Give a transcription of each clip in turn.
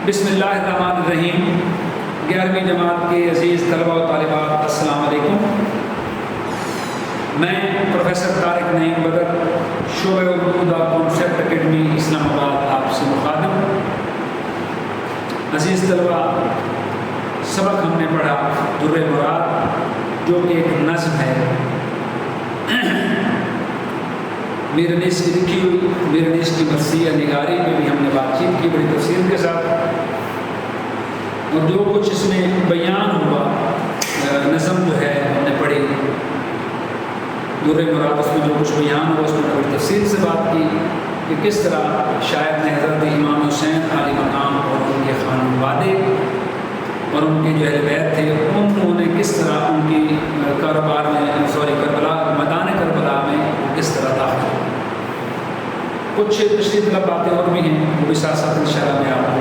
بسم اللہ الرحمن الرحیم۔ 11ویں جماعت کے عزیز طلباء و طالبات، السلام علیکم۔ میں پروفیسر طارق نعیم بدر، شعبہ اردو کانسیپٹ اکیڈمی اسلام آباد آپ سے مخاطب۔ عزیز طلباء، سبق ہم نے پڑھا در مراد، جو کہ ایک نظم ہے میرنیس کی لکھی ہوئی۔ میرنیس کی مرثیہ نگاری پہ بھی ہم نے بات چیت کی بڑی تفصیل کے ساتھ، اور جو کچھ اس میں بیان ہوا، نظم جو ہے ہم نے پڑھی در مراد، اس میں جو کچھ بیان ہوا اس میں بڑی تفصیل سے بات کی کہ کس طرح شاعر نے حضرت امام حسین عالی مقام اور ان کے خانوادے اور ان کے جو اہل بیت تھے، انہوں نے کس طرح ان کی کربلا میدان کربلا میں کس طرح داخل۔ کچھ تشریح طلب باتیں اور بھی ہیں، وہ بھی ساتھ ساتھ انشاءاللہ میں آپ کو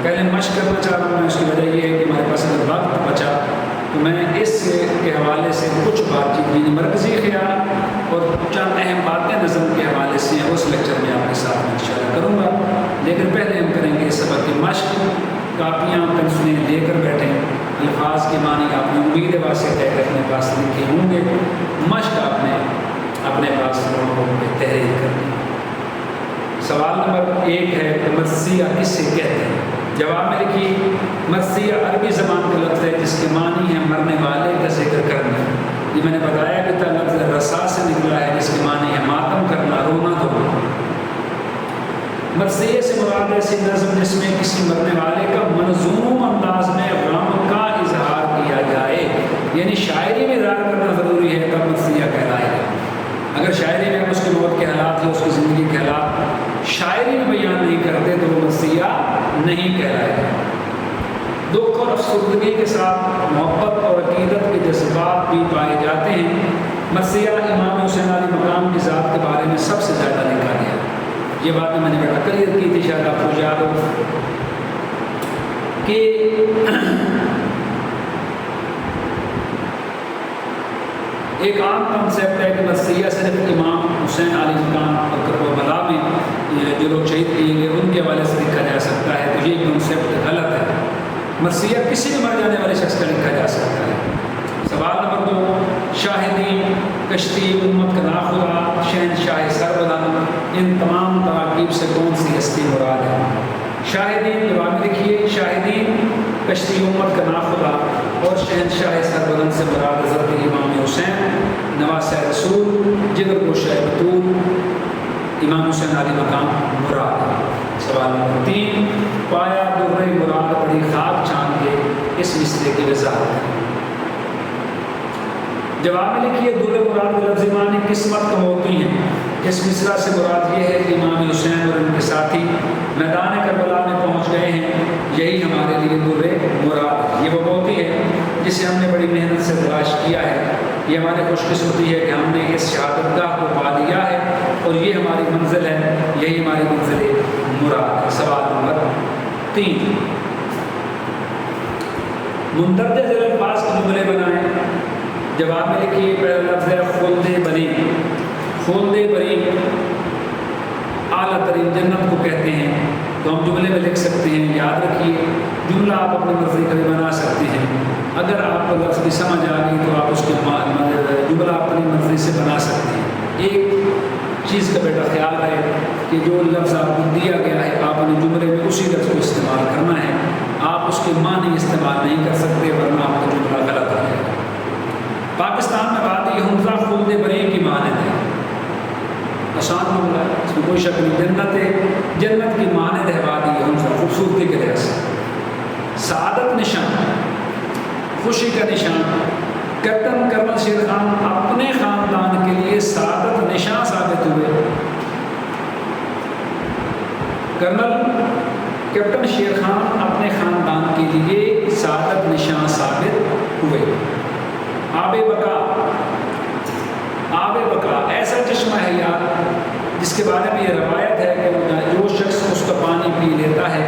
پہلے مشق کرنا چاہ رہا ہوں۔ اس کی وجہ یہ ہے کہ ہمارے پاس اگر وقت بچا تو میں اس کے حوالے سے کچھ بات چیت مرکزی خیال اور چند اہم باتیں نظم کے حوالے سے اس لیکچر میں آپ کے ساتھ انشاءاللہ کروں گا، لیکن پہلے ہم کریں گے سبق کی مشق۔ کاپیاں پینسلیں لے کر بیٹھیں، الفاظ کے معنی آپ نے امید واسطے طے کر اپنے پاس لکھے ہوں گے، مشق آپ نے اپنے پاس لوگوں پہ تحریر کرنی۔ سوال نمبر 1 ہے کہ مرثیہ کس سے کہتے ہیں؟ جواب میں لکھی مرثیہ عربی زبان کا لفظ ہے جس کے معنی ہے مرنے والے کا ذکر کرنا۔ یہ میں نے بتایا کہ تھا لفظ رسا سے نکلا ہے جس کے معنی ہے ماتم کرنا، رونا دھونا۔ مرثیہ سے مراد ایسی نظم جس میں کسی مرنے والے کا منظوم انداز میں غم کا اظہار کیا جائے، یعنی شاعری میں اظہار کرنا ضروری ہے تب مرثیہ کہلائے گا۔ اگر شاعری میں اس کی موت کے حالات یا اس کی زندگی کے حالات شاعری میں بیان نہیں کرتے تو وہ مرثیہ نہیں کہلائے گا۔ دکھ اور افسردگی کے ساتھ محبت اور عقیدت کے جذبات بھی پائے جاتے ہیں۔ مرثیہ امام حسین علی مقام کی ذات کے بارے میں سب سے زیادہ لکھا گیا۔ یہ باتیں میں نے بیٹا کلیئر کی تھی، شاید آپ کو یاد ہو کہ ایک عام کنسیپٹ ہے کہ مرثیہ صرف امام حسین علی مقام اور کربلا میں جو لوگ شہید کیے گئے ان کے حوالے سے لکھا جا سکتا ہے، تو یہ کنسیپٹ غلط ہے۔ مرثیہ کسی بھی مر جانے والے شخص کا لکھا جا سکتا ہے۔ سوال نمبر 2، شاہدین، کشتی، امت کا ناخدا، شہنشاہ سربلند، ان تمام تراکیب سے کون سی ہستی مراد ہے؟ شاہدین، جواب لکھیے شاہدین، کشتی، امت کا ناخدا اور شہنشاہ سربلند سے مراد حضرت امام حسین نواسہ رسول، جگر گوشہ بطول، امام حسین علی مقام مراد ہے۔ سوال نمبر 3، پایا در مراد پڑھی خاک چھان کے اس مصرے کی وضاحت ہے۔ جواب میں لکھیے در مراد کے لفظ معنی قسمت کا ہوتی ہیں۔ اس مصرع سے مراد یہ ہے کہ امام حسین اور ان کے ساتھی میدان کربلا میں پہنچ گئے ہیں، یہی ہمارے لیے در مراد ہے۔ یہ وہ موتی ہے جسے ہم نے بڑی محنت سے تلاش کیا ہے۔ یہ ہماری خوش قسمتی ہے کہ ہم نے اس شہادت گاہ کو پا لیا ہے اور یہ ہماری منزل ہے، یہی ہماری منزل مراد ہے۔ سوال نمبر 3، مندرجہ ذیل الفاظ کے جملے بنائیں۔ جواب میں لکھیے پہلا لفظ ہے خلد بری۔ خلد بری اعلیٰ ترین جنت کو کہتے ہیں، تو ہم جملے میں لکھ سکتے ہیں۔ یاد رکھیے جملہ آپ اپنی مرضی کا بھی بنا سکتے ہیں۔ اگر آپ کو لفظ کی سمجھ آ گئی تو آپ اس کے جملہ اپنی مرضی سے بنا سکتے ہیں۔ ایک چیز کا بیٹا خیال رہے کہ جو لفظ آپ کو دیا گیا ہے آپ نے جملے میں اسی لفظ کو استعمال کرنا ہے، آپ اس کے معنی استعمال نہیں کر سکتے ورنہ آپ کا جملہ غلط آ جائے گا۔ پاکستان میں وادی حمزہ خلد بری کی مانند ہے۔ آسان جملہ ہے، اس میں کوئی شک نہیں۔ جنت ہے، جنت کی مانند ہے وادی حمزہ، خوبصورتی کے لحاظ سے۔ سعادت نشان، خوشی کا نشان۔ کیپٹن کرنل شیر خان اپنے خاندان کے لیے سعادت نشان ثابت ہوئے۔ کیپٹن شیر خان اپنے خاندان کے لیے سعادت نشان ثابت ہوئے۔ آب بقا، آب بقا ایسا چشمہ حیات جس کے بارے میں یہ روایت ہے کہ جو شخص اس کا پانی پی لیتا ہے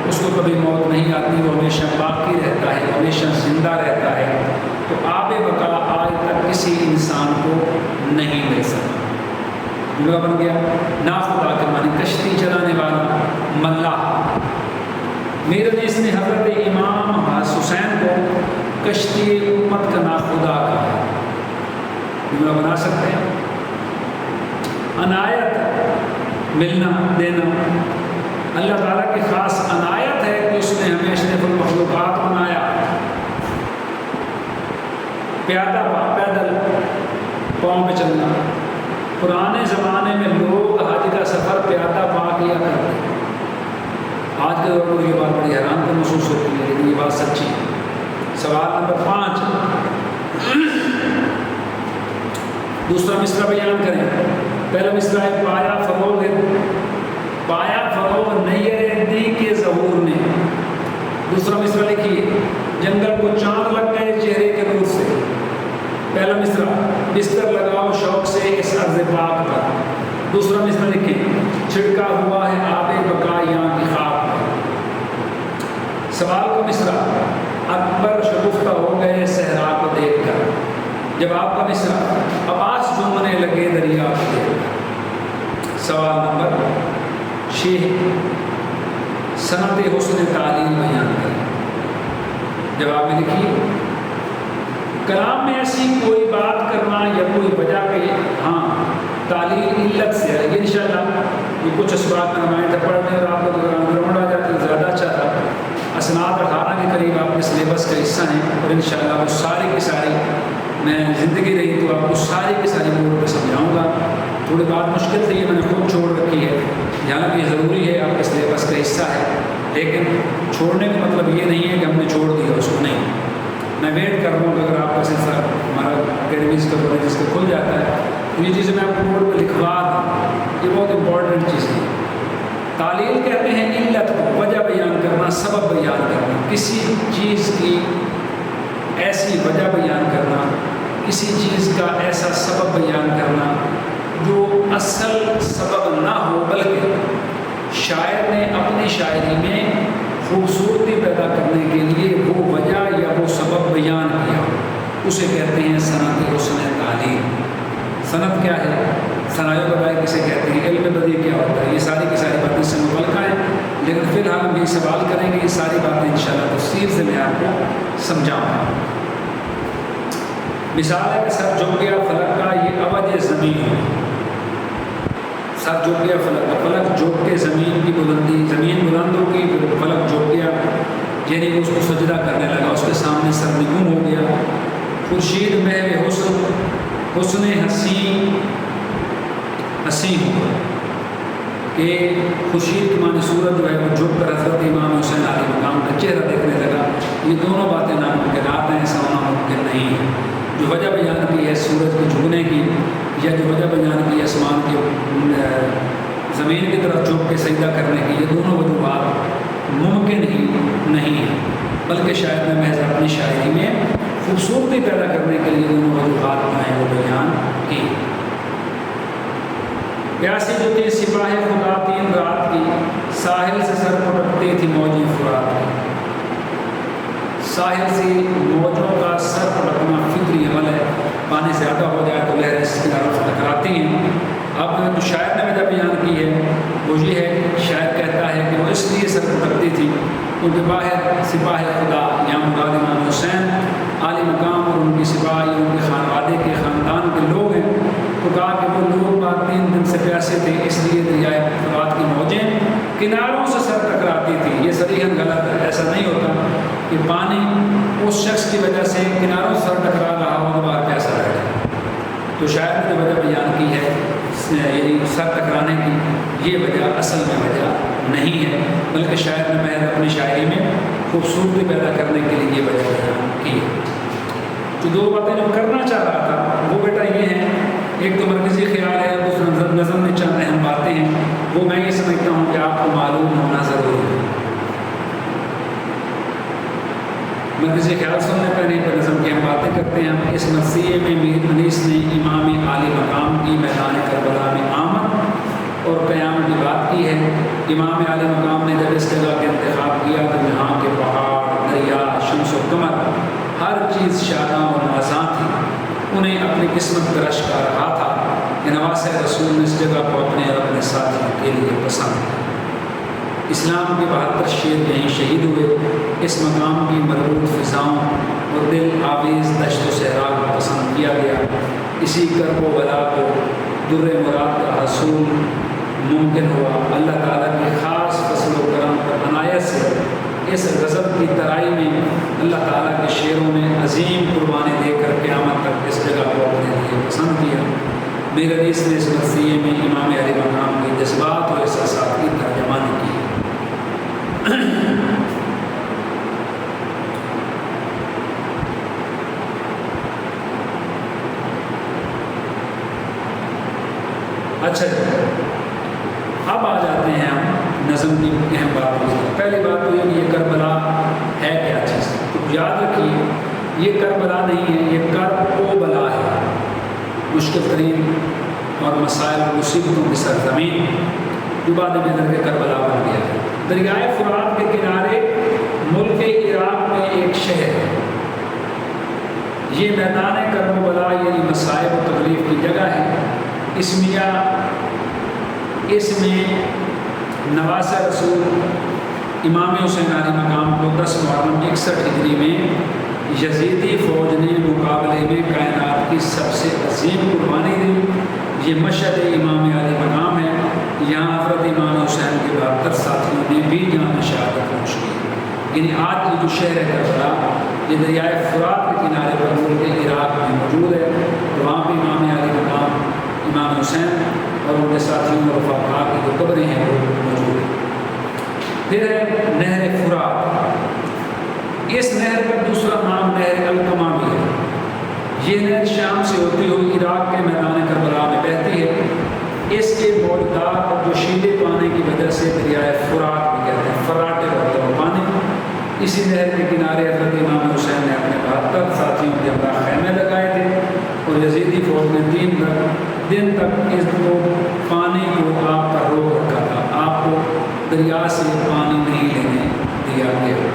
اس کو کبھی موت نہیں آتی، وہ ہمیشہ باقی رہتا ہے، ہمیشہ زندہ رہتا ہے۔ تو آب بقا آج تک کسی انسان کو نہیں مل سکا۔ جملہ بن گیا۔ ناخدا کے معنی کشتی چلانے والا، ملاح۔ میر انیس نے حضرت امام حسین کو کشتی امت کا ناخدا کہا. جملہ بنا سکتے ہیں. عنایت ملنا دینا اللہ تعالیٰ کی خاص عنایت ہے کہ اس نے ہمیں اشرف المخلوقات بنایا. پیدل پاؤں پہ چلنا. پرانے زمانے میں لوگ حج کا سفر پیادہ پا کیا کرتے. آج کے دور میں یہ بات بڑی حیران کو محسوس ہوتی ہے لیکن یہ بات سچی ہے. سوال نمبر 5 دوسرا مصرع بیان کریں. پہلا مصرع ہے پایا فروغ نیر دی کے ظہور نے. دوسرا مصرع لکھیے جنگل کو چاند لگ گئے چہرے کے نور سے. پہلا مصرع بستر لگاؤ شوق سے اس ارض پاک پر. دوسرا مصرع لکھیں چھڑکا ہوا ہے آب بقا یہاں کی خاک پر. سوال کا مصرع اکبر شگفتہ ہو گئے صحرا کو دیکھ کر. جواب کا مصرع عباس جھومنے لگے دریا کو دیکھ کر. سوال نمبر 6 صنعت حسن تعلیم بیان کریں. جواب میں لکھیے کلام میں ایسی کوئی بات کرنا یا کوئی وجہ کہ ہاں تعلیم علت سے ہے. یہ انشاءاللہ یہ کچھ اسباب میں رمائنڈر پڑھنے اور آپ کو گراؤنڈ آ جاتی زیادہ اچھا تھا. اسناد 18 کے قریب آپ کے سلیبس کا حصہ ہیں اور انشاءاللہ وہ ساری کی ساری میں زندگی رہی تو آپ کو ساری کی ساری بورڈ پہ سمجھاؤں گا. تھوڑی بات مشکل تھی یہ میں نے خود چھوڑ رکھی ہے. حالانکہ یہ ضروری ہے آپ کے سلیبس کا حصہ ہے لیکن چھوڑنے کا مطلب یہ نہیں ہے کہ ہم نے چھوڑ دیا اس کو. نہیں میں ویٹ کر رہا ہوں کہ اگر آپ کا سلسلہ ہمارا اکیڈمیز کا کالجز کا کھل جاتا ہے تو یہ چیزیں میں آپ کو بورڈ پہ لکھوا دوں. یہ بہت امپورٹنٹ چیز ہے. تعلیل کہتے ہیں علت کو وجہ بیان کرنا سبب بیان کرنا. کسی چیز کی ایسی وجہ بیان کرنا کسی چیز کا ایسا سبب بیان کرنا جو اصل سبب نہ ہو بلکہ شاعر نے اپنی شاعری میں خوبصورتی پیدا کرنے کے لیے وہ وجہ یا وہ سبب بیان کیا. اسے کہتے ہیں صنعت حسن تعلیم. صنعت کیا ہے؟ صنایع بدائع کسے کہتے ہیں؟ علم بدیع کیا ہوتا ہے؟ یہ ساری کی ساری باتیں سے متعلقہ ہیں لیکن فی الحال ہم یہ سوال کریں گے. یہ ساری باتیں انشاءاللہ تفصیل سے میں آپ کو سمجھاؤں گا. مثال ہے کہ سر جھک گیا فلک کا یہ عوج زمین. سر جھک گیا فلک کا فلک جھک کے زمین کی بلندی زمین بلند ہو گئی فلک جھک گیا یعنی وہ اس کو سجدہ کرنے لگا اس کے سامنے سر نگوں ہو گیا. خورشید محو حسن حسین ہو کہ خورشید کی معنی سورج جو ہے وہ جھک کر حضرت امام حسین علیہ مقام کا چہرہ دیکھنے لگا. یہ دونوں باتیں ناممکنات ہیں. ایسا ہونا ممکن نہیں ہے. جو وجہ بیان کی ہے سورج کے جھکنے کی یا جو وجہ بیان کی ہے آسمان کے زمین کی طرف جھک کے سجدہ کرنے کی یہ دونوں وجوہات ممکن ہی نہیں ہیں بلکہ شاید میں محض اپنی شاعری میں خوبصورتی پیدا کرنے کے لیے دونوں وجوہات جو ہیں وہ بیان کی. پیاسی جو تھی سپاہ خدا 3 رات کی ساحل سے سر پٹکتی تھی موجیں فرات کی. ساحل سے موجوں کا سر پٹکنا فطری عمل ہے. پانی زیادہ ہو جائے تو لہریں اس کناروں سے ٹکراتی ہیں. اب جو شاعر نے وجہ بیان کی ہے وہ یہ ہے کہ شاعر کہتا ہے کہ وہ اس لیے سر پٹکتی تھی کیونکہ باہر سپاہ خدا یہاں مراد امام حسین عالی مقام اور ان کی سپاہی ان کے خانوادے کے خاندان کے لوگ ہیں. تو کہا کہ وہ لوگ 3 دن سے پیاسے تھے اس لیے دریائے فرات کی موجیں کناروں سے سر ٹکراتی تھی. یہ صریحاً غلط ہے. ایسا نہیں ہوتا کہ پانی اس شخص کی وجہ سے کناروں سے سر ٹکرا رہا ہو تو باہر پیاسا رہ جائے. تو شاعر نے جو وجہ بیان کی ہے یعنی سر ٹکرانے کی یہ وجہ اصل میں وجہ نہیں ہے بلکہ شاعر نے محض اپنی شاعری میں خوبصورتی پیدا کرنے کے لیے یہ وجہ بیان کی ہے. جو 2 باتیں جو کرنا چاہ رہا تھا وہ بیٹا یہ ہیں ایک تو مرکزی خیال ہے دوسرا نظم میں چند اہم باتیں ہیں وہ میں یہ سمجھتا ہوں کہ آپ کو معلوم ہونا ضروری ہے. مرکزی خیال سننے پہلے پر نظم کی ہم باتیں کرتے ہیں. اس مرثیے میں میر انیس نے امام عالی مقام کی میدان کربلا میں آمد اور قیام کی بات کی ہے. امام عالی مقام نے جب اس جگہ کا انتخاب کیا تو جہاں کے پہاڑ دریا شمس و قمر ہر چیز شاداں اور نوازاں تھی. انہیں اپنی قسمت کا رشک آ رہا تھا کہ نواز رسول نے اس جگہ کو اپنے اور اپنے ساتھیوں کے لیے پسند کیا. اسلام کے 72 شیر یہیں شہید ہوئے۔ اس مقام کی مربوط فضاؤں اور دل آویز دشت و صحرا کو پسند کیا گیا۔ اسی کرب و بلا کو در مراد کا حصول ممکن ہوا۔ اللہ تعالیٰ کی خاص فضل و کرم اور عنایت سے اس غضب کی ترائی میں اللہ تعالیٰ کے شیروں نے عظیم قربانی دے کر قیامت تک اس جگہ کو اپنے لیے پسند کیا۔ میرے حدیث نے اس مرثیے میں امام علی مقام کے جذبات اور احساسات کی ترجمانی کی۔ اچھا جی، اب آ جاتے ہیں ہم نظم کی اہم بات میں۔ پہلی بات تو یہ کربلا ہے کیا چیز، تو یاد رکھیے یہ کربلا نہیں ہے، یہ کرب و بلا ہے، مشکل ترین اور مسائل مصیبتوں کی سرزمین جو بعد میں در کے کربلا بن گیا ہے۔ دریائے فرات کے کنارے ملک عراق میں ایک شہر ہے، یہ میدان کرب و بلا یعنی مصائب و تکلیف کی جگہ ہے۔ اس میں نواسہ رسول امام حسین علیہ مقام کو 10 محرم 61 ہجری میں یزیدی فوج نے مقابلے میں کائنات کی سب سے عظیم قربانی دی۔ یہ مشہد امام علیہ مقام ہے، یہاں حضرت امام حسین کے 72 ساتھیوں نے بھی یہاں میں شہادت نوش کی۔ یعنی آج یہ جو شہر ہے کربلا یہ دریائے فرات کے کنارے پر ملک عراق میں موجود ہے، وہاں بھی امام علیہ مقام امام حسین اور ان کے ساتھیوں اور رفقا کی جو قبریں ہیں وہ موجود ہیں۔ پھر ہے نہر فرات، اس نہر کا دوسرا نام نہر القما بھی ہے۔ یہ نہر شام سے ہوتی ہوئی عراق کے میدان کربلا میں بہتی ہے۔ اس کے موجودار اور جوشیلے پانی کی وجہ سے دریائے فرات بھی کہتے ہیں، فراٹ ہے پانی۔ اسی نہر کے کنارے حضرت امام حسین نے اپنے 72 ساتھیوں کے ہمراہ خیمے لگائے تھے، اور یزیدی فوج نے 3 دن تک اس کو پانی کو آپ پر روک رکھا تھا، آپ کو دریا سے پانی نہیں لینے دیا گیا۔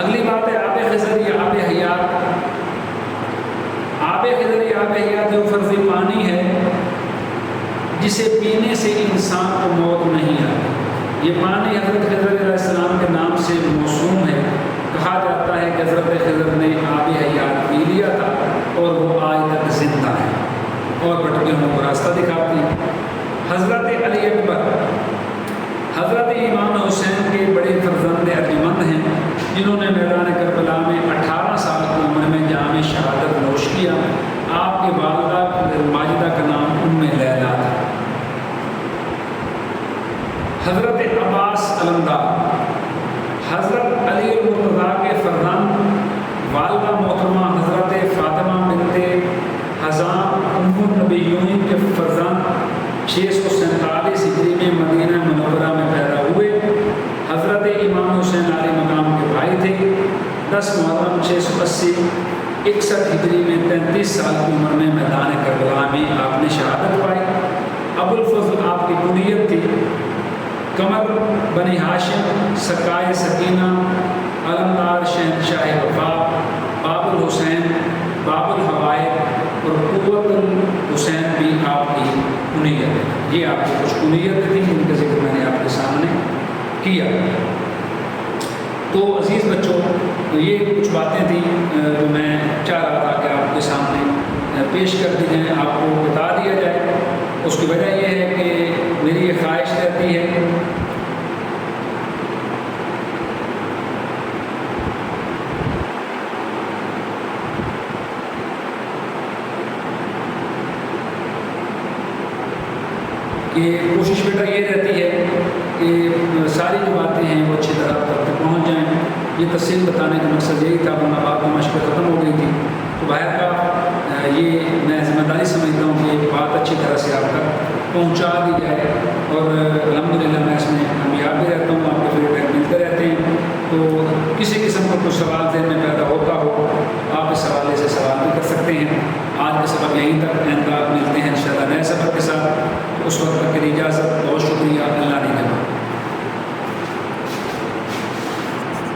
اگلی بات ہے آب خضر یا آب حیات۔ آب خضر یا آب حیات جو فرضی پانی ہے جسے پینے سے انسان کو موت نہیں آتی۔ یہ پانی حضرت خضر علیہ السلام کے نام سے موسوم ہے۔ کہا جاتا ہے کہ حضرت خضر نے آب حیات پی لیا تھا اور وہ آج تک زندہ ہے اور بھٹکوں کو راستہ دکھاتی ہے۔ حضرت علی اکبر حضرت امام حسین کے بڑے فرزند ارجمند ہیں، جنہوں نے میدان کربلا میں 18 سال کی عمر میں جام شہادت نوش کیا۔ آپ کی والدہ ماجدہ کا نام ام لیلا تھا۔ حضرت عباس علمدار حضرت علی المرتضیٰ کے فرزند، والدہ محترمہ حضرت فاطمہ بنت حزام ام النبیین کے فرزند 647 ہجری میں مدینہ منورہ میں پیدا ہوئے۔ حضرت امام حسین علیہ مقام کے بھائی تھے۔ 10 محرم 680 61 ہجری میں 33 سال کی عمر میں میدان کربلا میں آپ نے شہادت پائی۔ ابو الفضل آپ کی کنیت تھی۔ قمر بنی ہاشم، سکائے سکینہ، علمدار شہنشاہ وفا، باب الحسین، باب الحوائد اور قوت الحسین بھی آپ کی کنیت ہے۔ یہ آپ کی کچھ کنیت تھی جن کا ذکر میں نے آپ کے سامنے کیا۔ تو عزیز بچوں، یہ کچھ باتیں تھیں جو میں چاہ رہا تھا کہ آپ کے سامنے پیش کر دی جائیں، آپ کو بتا دیا جائے۔ اس کی وجہ یہ ہے کہ میری یہ خواہش رہتی ہے کہ کوشش بیٹا یہ رہتی ہے کہ ساری جو باتیں ہیں وہ اچھی طرح تک پہنچ جائیں۔ یہ تفصیل بتانے کا مقصد یہی تھا، ورنہ بات میں مشق ختم ہو گئی تھی۔ تو باہر کا یہ میں ذمہ داری سمجھتا ہوں کہ یہ بات اچھی طرح سے آپ تک پہنچا دی جائے، اور الحمدللہ میں اس میں کامیاب بھی رہتا ہوں، آپ کے فیڈ بیک ملتے رہتے ہیں۔ تو کسی قسم کا کوئی سوال ذہن میں پیدا ہوتا ہو